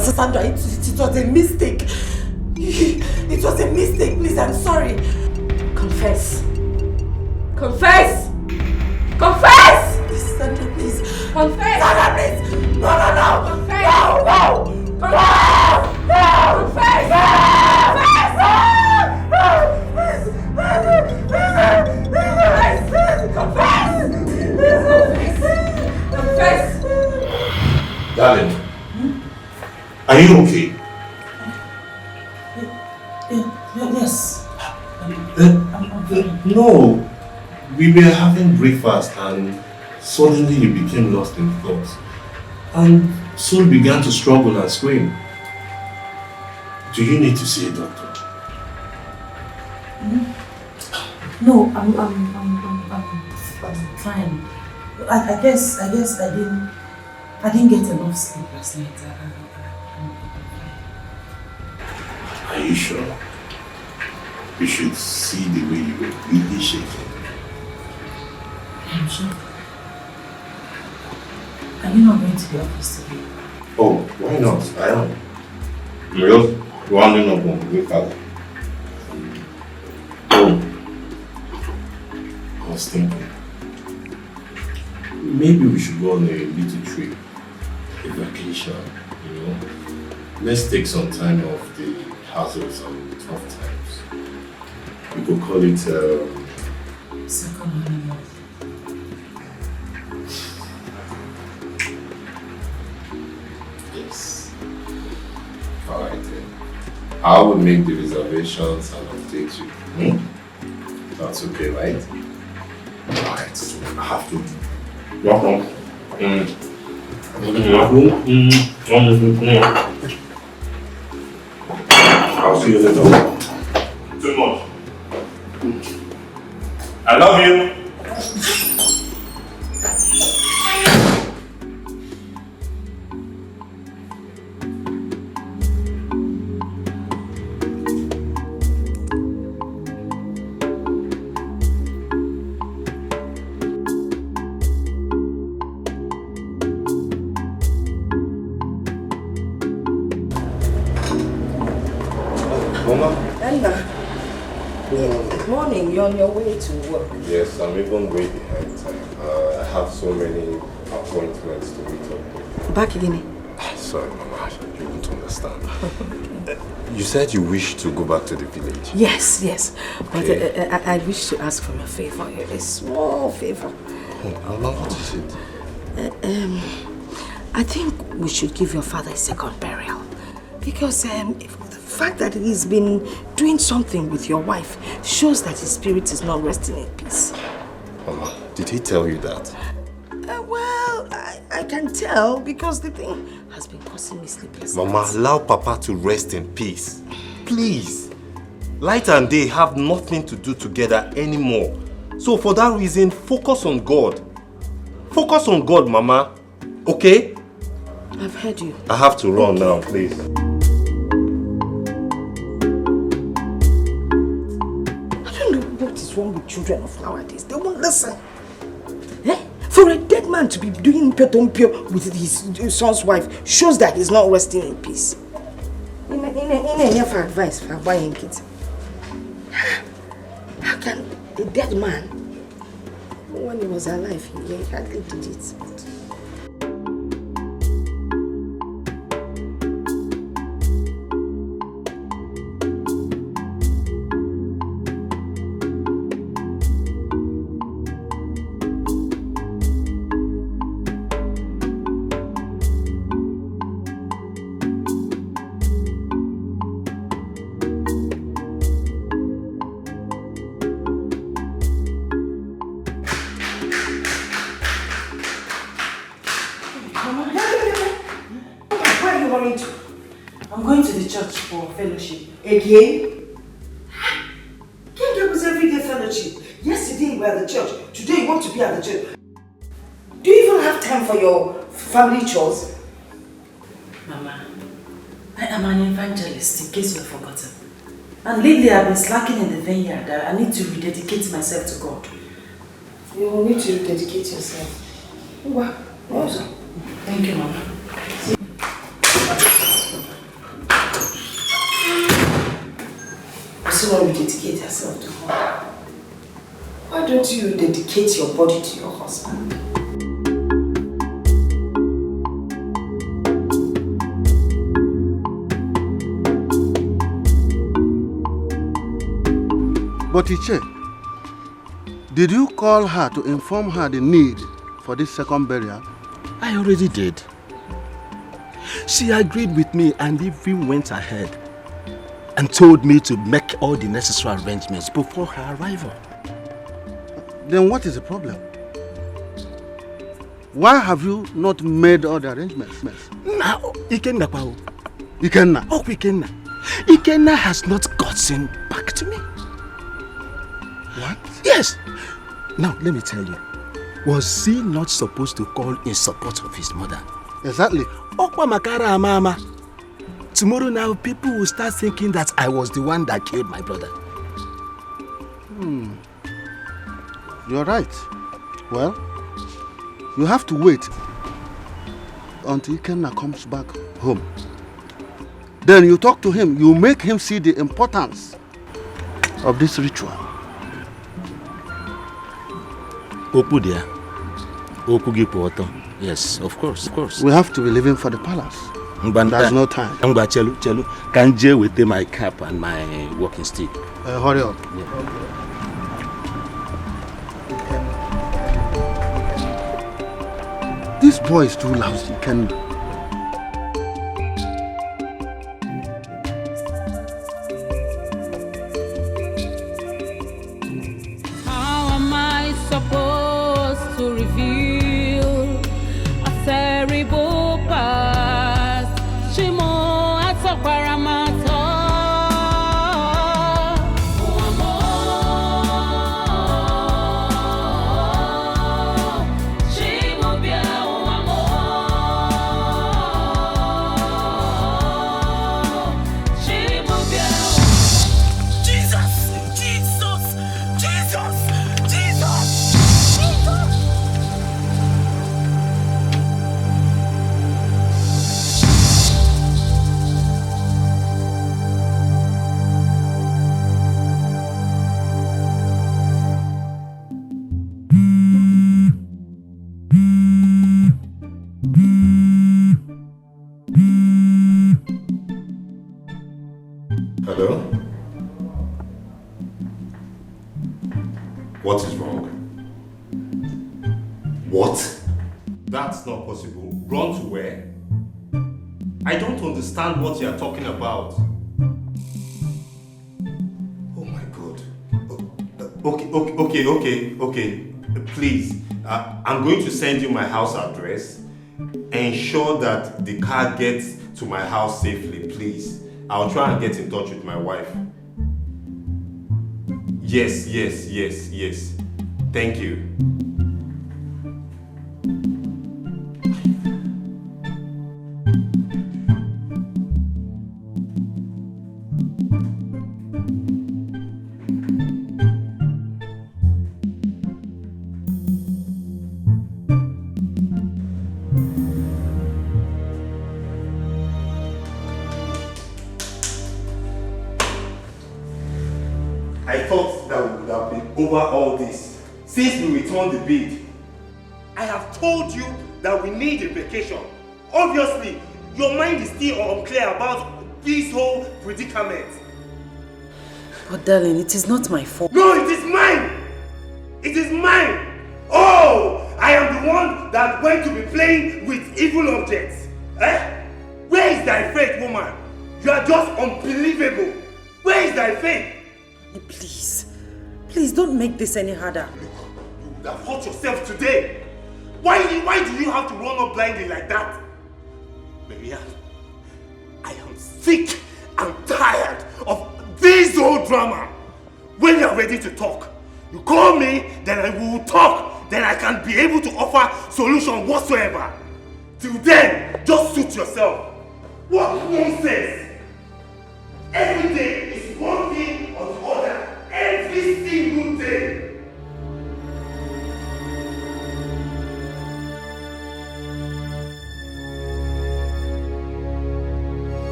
Sandra, it was a mistake. It was a mistake, please, I'm sorry. Confess. Confess! Confess! Sandra, please. Confess! Sandra, please! No! Confess! No! Confess! No! Confess! Confess! Darling, are you okay? Yes. No, we were having breakfast and suddenly you became lost in thoughts and soon began to struggle and scream. Do you need to see a doctor? No, I'm fine. I guess I didn't get enough sleep last night. Are you sure? You should see the way you were really shaking. I'm sure. Are you not going to the office today? Oh, why not? I am. I'm just rounding up on the father. Oh, I was thinking, maybe we should go on a little trip, a vacation, you know. Let's take some time off the hassles and tough times. We could call it second honeymoon. Yes. Alright then. I will make the reservations and update you. That's okay, right? Alright, so I have to walk on. I'll see you later. Too much. I love you. Mama? Anna. Good morning. You're on your way to work. Yes, I'm even way behind time. I have so many appointments to meet up with. Back again? Sorry, Mama, you won't understand. You said you wish to go back to the village. Yes. But Okay. I wish to ask for a favor, a small favor. Oh, Mama, what is it? I think we should give your father a second burial. Because the fact that he's been doing something with your wife shows that his spirit is not resting in peace. Mama, did he tell you that? Well, I can tell because the thing has been causing me sleepless Mama, nights. allow Papa to rest in peace. Please. Light and day have nothing to do together anymore. So for that reason, focus on God. Focus on God, Mama. Okay? I've heard you. I have to run now, please. I don't know what is wrong with children of nowadays. They won't listen. For a dead man to be doing pio with his son's wife shows that he's not resting in peace. In for advice for buying kids. How can a dead man, when he was alive, he hardly did it. I'm going to the church for fellowship. Again? Can't get with everyday fellowship. Yesterday you were at the church. Today you want to be at the church. Do you even have time for your family chores? Mama, I am an evangelist, in case you've forgotten. And lately I've been slacking in the vineyard. I need to rededicate myself to God. You will need to rededicate yourself. What? Also. Thank you, Mama. this one will dedicate herself to God. Why don't you dedicate your body to your husband? But Iche, did you call her to inform her the need for this second burial? I already did. She agreed with me and even went ahead and told me to make all the necessary arrangements before her arrival. Then what is the problem? Why have you not made all the arrangements? Now, Ikenna. Ikenna? Oh, Ikenna. Ikenna has not gotten back to me. What? Yes. Now, let me tell you. Was he not supposed to call in support of his mother? Exactly. Okwa makara mama. Tomorrow now, people will start thinking that I was the one that killed my brother. You're right. Well, you have to wait until Ikenna comes back home. Then you talk to him, you make him see the importance of this ritual. Oku there. Oku gipoto. Yes, of course. We have to be leaving for the palace. There's no time. Chelu. Can Jay with my cap and my walking stick? Hurry up. Yeah. This boy is too lousy. How am I supposed to reveal a terrible past? Shimo atokwaramata. Hello? What is wrong? What? That's not possible. Run to where? I don't understand what you are talking about. Oh my God. Okay. Please, I'm going to send you my house address. Ensure that the car gets to my house safely, please. I'll try and get in touch with my wife. Yes. Thank you. I thought that we would have been over all this since we returned the bid. I have told you that we need a vacation. Obviously, your mind is still unclear about this whole predicament. But darling, it is not my fault. No, it is mine! It is mine! Oh! I am the one that went to be playing with evil objects. Eh? Where is thy faith, woman? You are just unbelievable. Where is thy faith? Please don't make this any harder. Look, you would have hurt yourself today. Why do you have to run up blindly like that? Maria, I am sick and tired of this old drama. When you are ready to talk, you call me, then I will talk. Then I can be able to offer solution whatsoever. Till then, just suit yourself. What nonsense! Every day is one thing or the other. Every single day.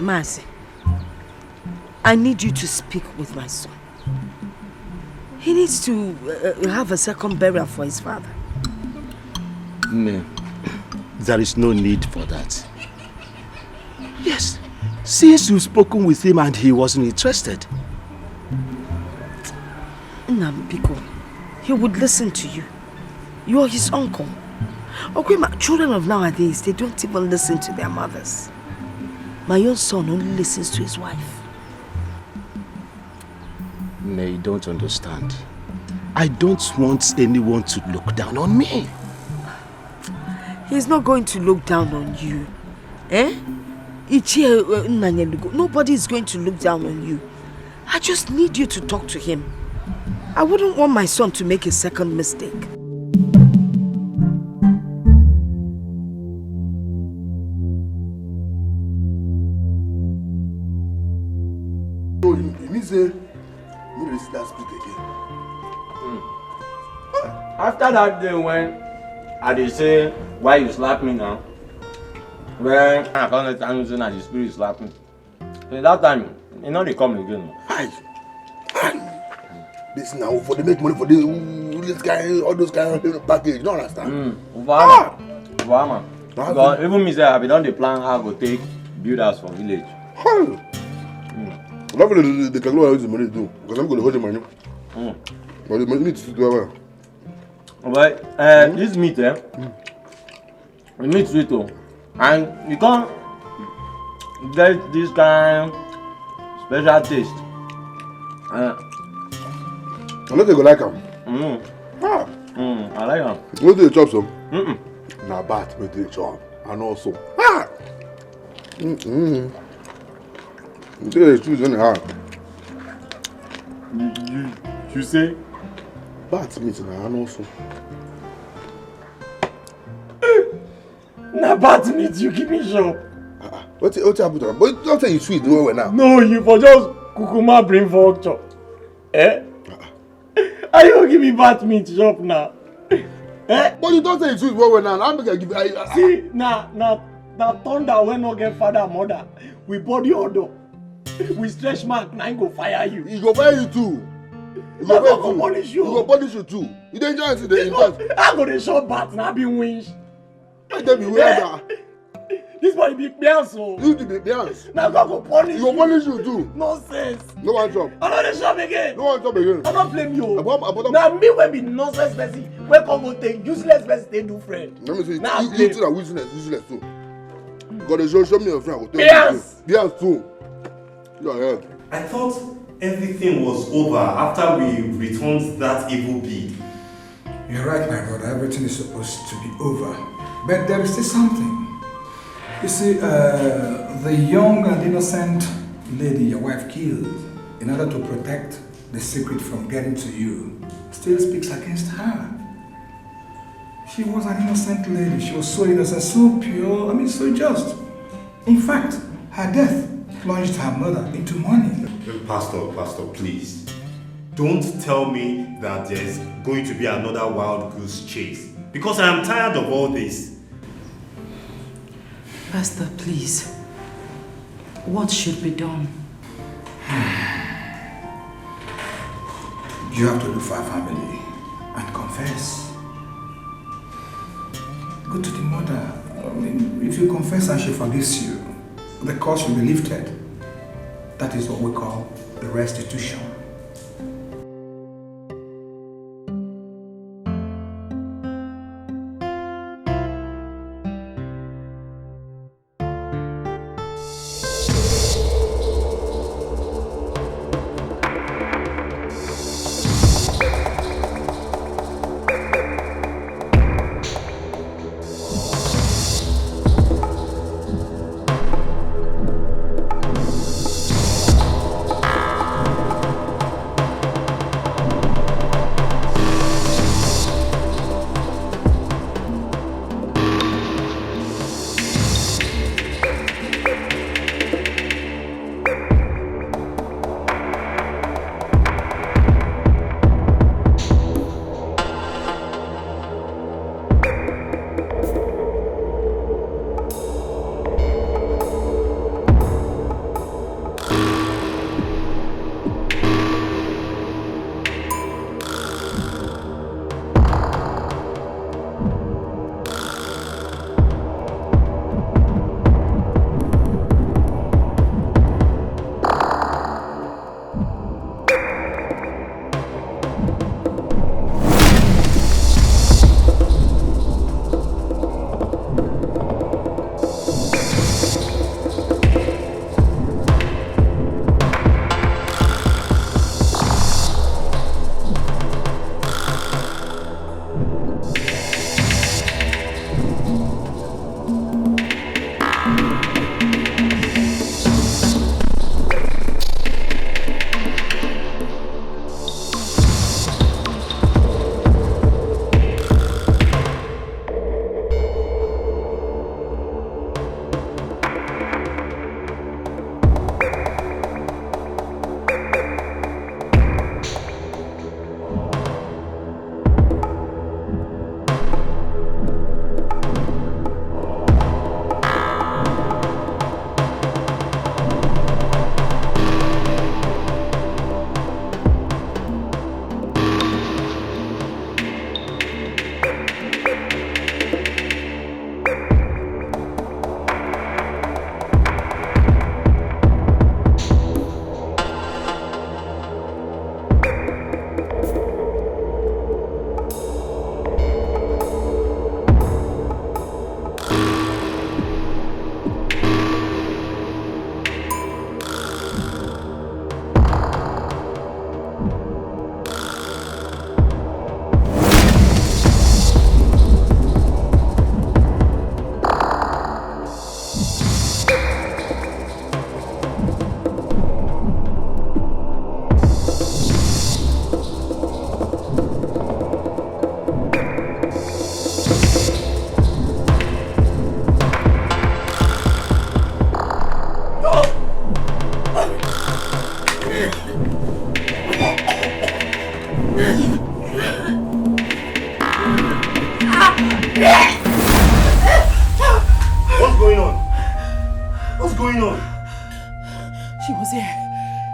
Mercy, I need you to speak with my son. He needs to have a second burial for his father. No, there is no need for that. Yes, since you've spoken with him and he wasn't interested. Nambiko, he would listen to you. You are his uncle. Okay, children of nowadays, they don't even listen to their mothers. My own son only listens to his wife. Nay, you don't understand. I don't want anyone to look down on me. He's not going to look down on you. Eh? Nobody is going to look down on you. I just need you to talk to him. I wouldn't want my son to make a second mistake. You mean say you start speak again? After that day when I say why you slap me now? When I can't understand you that the spirit slap me. So that time, you know they come again. Hi. This now for they make money for this guy, all those kind of package. You don't understand? Obama. Because even me say I be done the plan how to take builders from village. They can go use the money to do because I'm going to hold the money. But the money needs to do well. But this meat, the meat sweet too. And you can't get this kind of special taste. I know they go like them. I like them. What do they chop some? Na bat with the chop. And also. They choose on the heart. You say? Bat meat and also. Na bat meat you give me shop. What happened to them? But don't say you sweet no now. No, you for just kukuma bring for chop. Eh? Are you gonna give me bat meat shop now? Eh? But you don't say you sweet no now. I'm gonna give you. See, now thunder when no get father and mother. We body order. We stretch mark, now go fire you. He go fire you too. He go punish you. He go punish you too. You don't join the invest. I go to shop bat now be winch. I tell you where this boy be Beyonce. So. You the Beyonce. Now God go punish you. He go punish you too. Nonsense. No one job. I know the shop again. No one job again. I don't blame you. Now now me when be nonsense person, when come go take useless person they do friend. Let me see. Now You too are useless too. God show me your friend. Beyonce too. I thought everything was over after we returned that evil bid. You're right, my brother. Everything is supposed to be over. But there is still something. You see, the young and innocent lady your wife killed, in order to protect the secret from getting to you, still speaks against her. She was an innocent lady. She was so innocent, so pure, so just. In fact, her death plunged her mother into mourning. Pastor, please. Don't tell me that there's going to be another wild goose chase. Because I am tired of all this. Pastor, please. What should be done? You have to look for her family and confess. Go to the mother. If you confess and she forgives you, the curse will be lifted. That is what we call the restitution.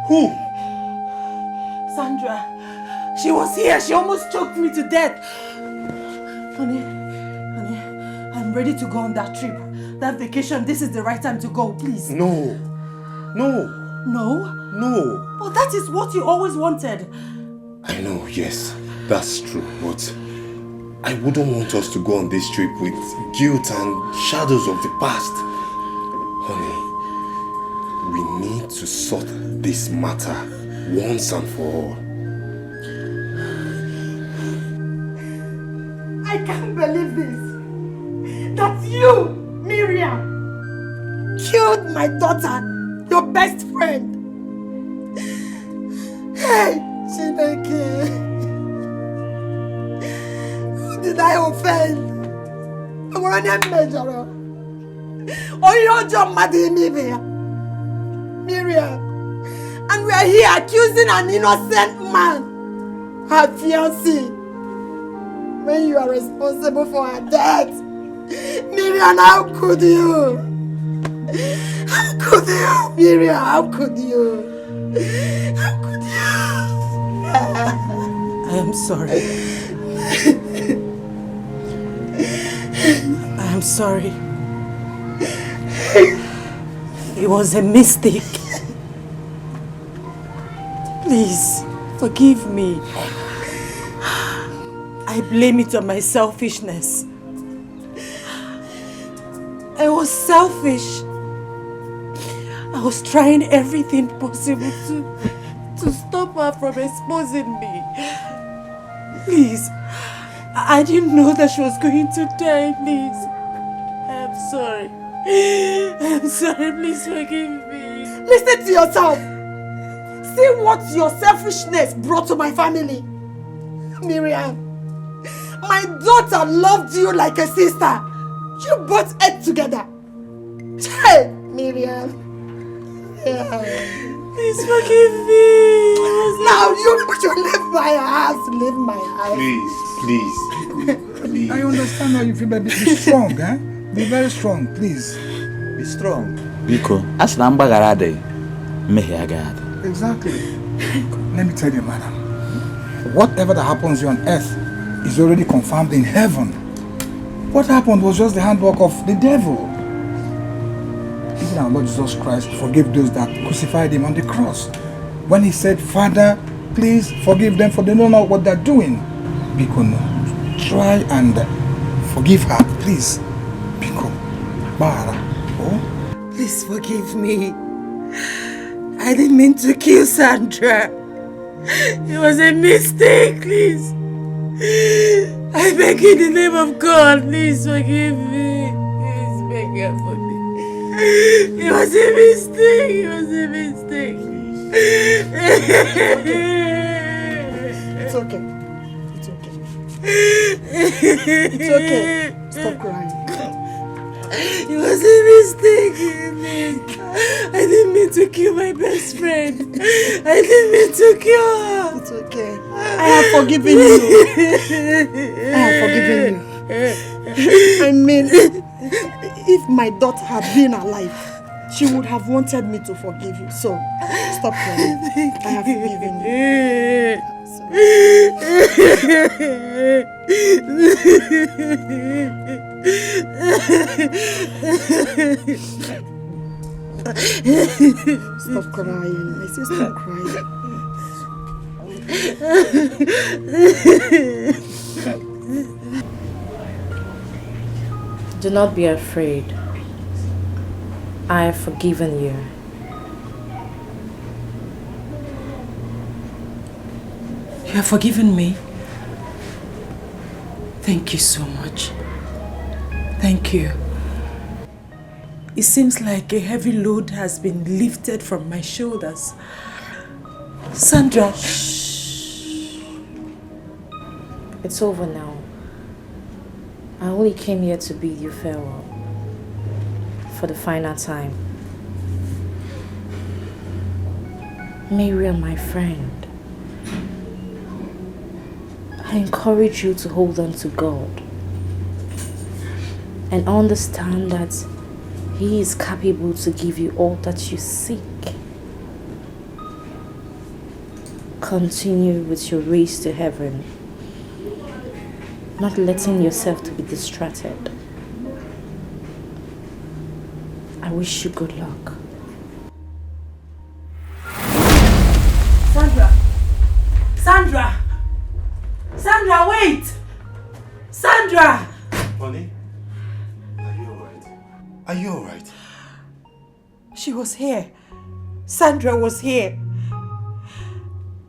Who? Sandra. She was here. She almost choked me to death. Honey, I'm ready to go on that trip. That vacation, this is the right time to go, please. No. No. No? No. But that is what you always wanted. I know, yes, that's true, but I wouldn't want us to go on this trip with guilt and shadows of the past. Honey, we need to sort this matter once and for all. I can't believe this. That you, Miriam, killed my daughter, your best friend. Hey, Chineke. Who did I offend? What am I measuring? Oh, you're John Miriam. And we are here accusing an innocent man, her fiancé, when you are responsible for her death. Miriam, how could you? How could you? Miriam, how could you? How could you? I am sorry. I am sorry. It was a mistake. Please, forgive me. I blame it on my selfishness. I was selfish. I was trying everything possible to stop her from exposing me. Please, I didn't know that she was going to die, please. I'm sorry. I'm sorry, please forgive me. Listen to yourself. See what your selfishness brought to my family. Miriam, my daughter loved you like a sister. You both ate together. Hey, Miriam. Yeah. Please forgive me. Now you should leave my house. Leave my house. Please. I understand how you feel, but be strong, eh? Be very strong, please. Be strong. Biko, as namba garade, mehagad. Exactly. Let me tell you, madam. Whatever that happens here on earth is already confirmed in heaven. What happened was just the handwork of the devil. Even our Lord Jesus Christ forgave those that crucified him on the cross. When he said, Father, please forgive them for they don't know what they're doing. Biko, no. Try and forgive her, please. Biko. Bara. Oh? Please forgive me. I didn't mean to kill Sandra. It was a mistake, please. I beg in the name of God, please forgive me. Please beg her for me. It was a mistake. It was a mistake. It's okay. It's okay. It's okay. Stop crying. It was a mistake. I didn't mean to kill my best friend. I didn't mean to kill her. It's okay. I have forgiven you. I have forgiven you. I mean, if my daughter had been alive, she would have wanted me to forgive you. So, stop crying. I have forgiven you. Stop crying. I say stop crying. Do not be afraid. I have forgiven you. You have forgiven me? Thank you so much. Thank you. It seems like a heavy load has been lifted from my shoulders. Sandra, shh. It's over now. I only came here to bid you farewell. For the final time. Miriam, my friend, I encourage you to hold on to God and understand that He is capable to give you all that you seek. continue with your race to heaven, not letting yourself to be distracted. I wish you good luck. Sandra! Sandra! Sandra, wait! Sandra! Honey, are you alright? Are you alright? She was here. Sandra was here.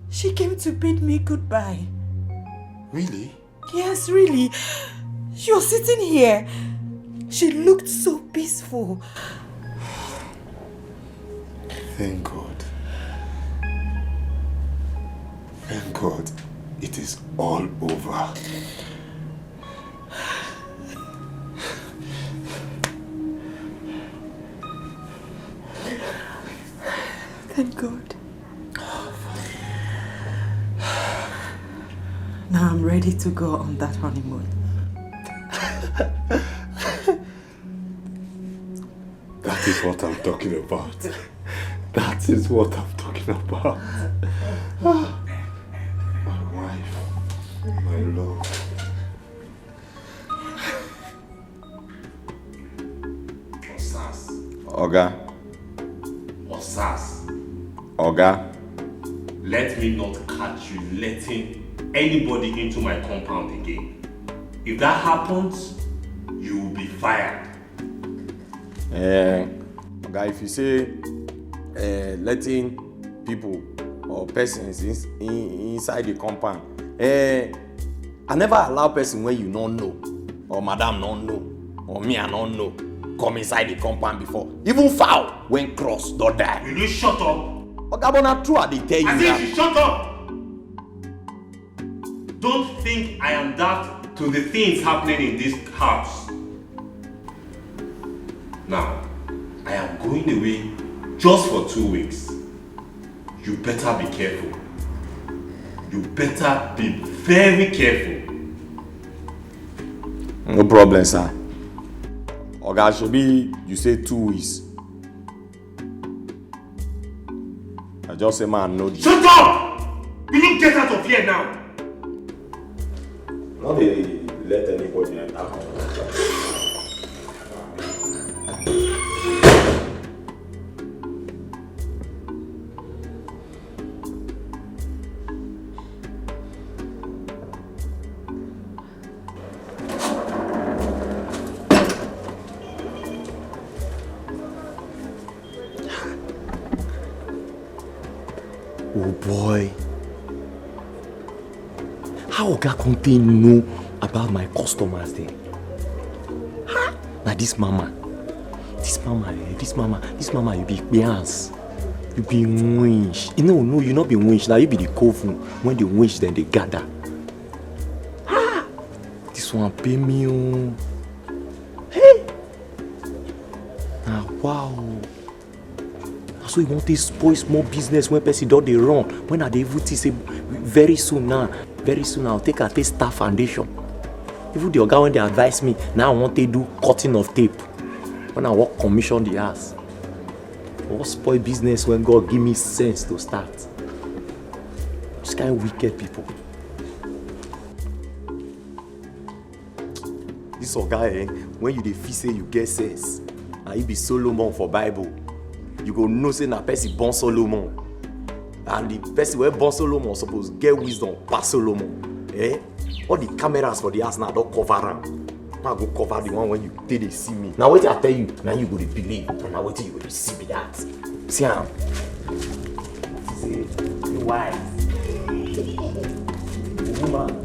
She came to bid me goodbye. Really? Yes, really. She was sitting here. She looked so peaceful. Thank God. Thank God. It is all over. Thank God. Now I'm ready to go on that honeymoon. That is what I'm talking about. That is what I'm talking about. My wife, my love. Osas. Oga. Osas. Oga. Let me not catch you letting anybody into my compound again. If that happens, you will be fired. Oga, if you say letting people or persons inside the compound, I never allow person when you don't know, or madam don't know, or me I don't know, come inside the compound before. Even foul when cross don't die. Will you shut up? Oga, but not true, they tell you I that. think you shut up! Don't think I am deaf to the things happening in this house. Now, I am going away just for 2 weeks. You better be careful. You better be very careful. No problem, sir. Oga, Shebi, you say 2 weeks. I just say, man, no. Shut up! Will you get out of here now? Not they let anybody enter. Oh boy. How Oga Conte know about my customers there? Huh? Now this mama, you be bias. You be winch. No, you not be winch. Now you be the coven. When the winch, then they gather. Ah, this one pay me. Hey. Ah, wow. So you want to spoil small business when person don't they run. When are they able to say very soon I'll take a taste staff foundation. Even the Oga when they advise me, now I want to do cutting of tape. When I work commission the ass. What spoil business when God give me sense to start? This kind of wicked people. This Oga, when you dey feel say you get sense, and you be Solomon for Bible, you go know say na person born Solomon. And the person where born Solomon suppose get wisdom pass Solomon. All the cameras for the house now don't cover am. Now go cover the one when you they see me. Now wait I tell you, now you go to believe. And now wait till you go to see me that. See am. See, you wise. Woman.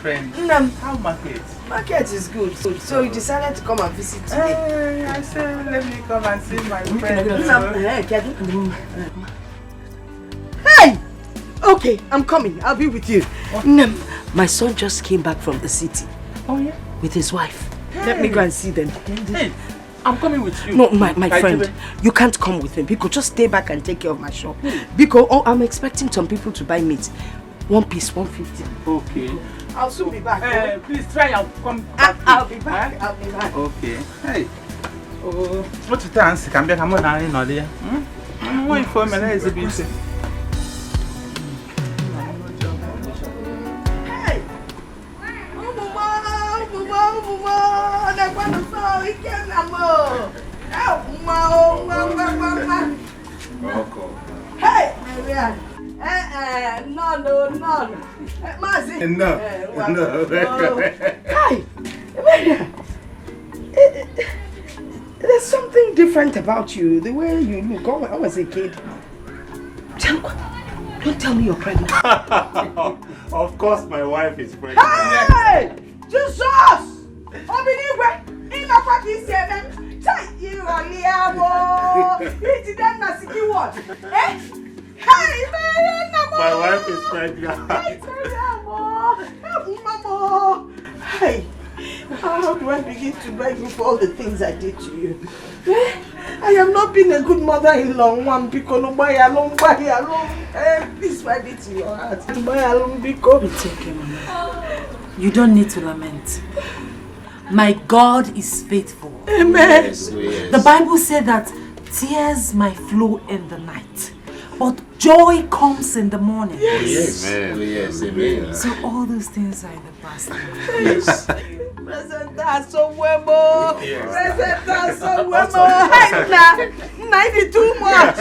friend. How market? Market is good. So you decided to come and visit today? I said, let me come and see my friend. Hey! Okay, I'm coming. I'll be with you. My son just came back from the city. Oh, yeah? With his wife. Let me go and see them. Hey, I'm coming with you. No, my friend, you can't come with me. Because just stay back and take care of my shop. Because I'm expecting some people to buy meat. One piece, 150. Okay. I'll soon be back. Please try and come back. I'll be back. I'll be back. Okay. Hey. Oh, what you dance? Can be come on now in Nollywood. Wait for me. Let's be safe. Hey. Hey, Marianne. No. Mazi. No. Hi, Marianne. There's something different about you, the way you look. I was a kid. Don't tell me you're pregnant. Of course my wife is pregnant. Hey! Jesus! Obinigwe! My wife is pregnant. Hey! How do I begin to beg you for all the things I did to you? I have not been a good mother-in-law. Please find it in your heart. It's okay, Mama. You don't need to lament. My God is faithful. Amen. Yes. The Bible said that tears might flow in the night, but joy comes in the morning. Yes. Amen. So all those things are in the past. Yes. Presenta somewhere. Presenta somewhere. Hey, nah, too much.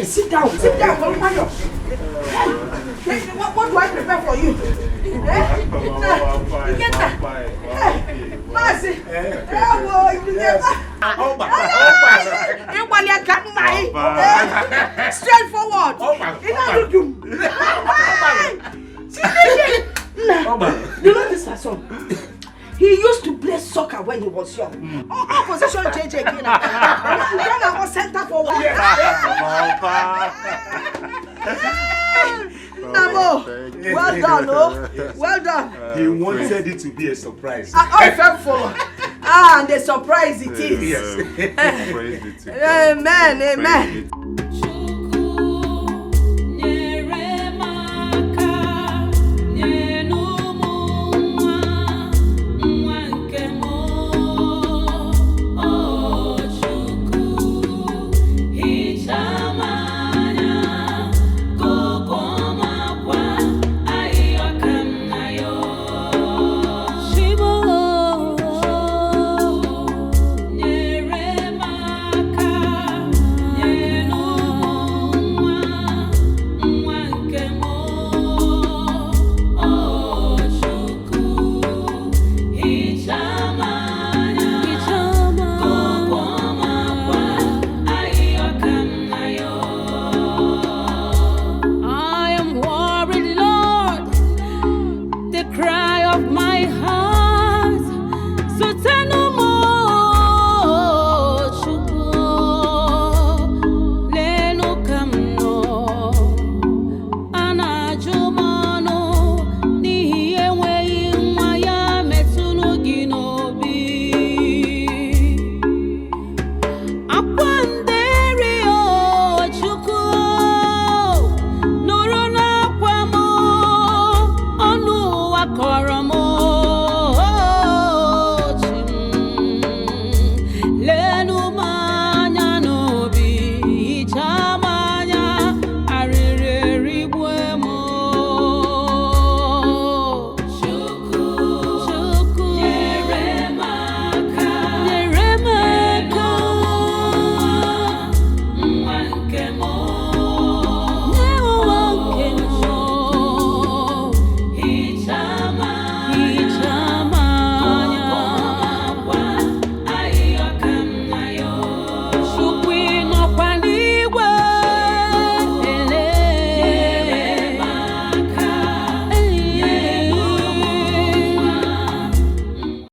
Sit down. What do I prepare for you? You get that? Mercy. Straight forward. You know this person? He used to play soccer when he was young. Opposition JJ Kina. Then I was center forward. Namo, well done, oh. Well done. He wanted it to be a surprise. And the surprise it is. Yes. Amen.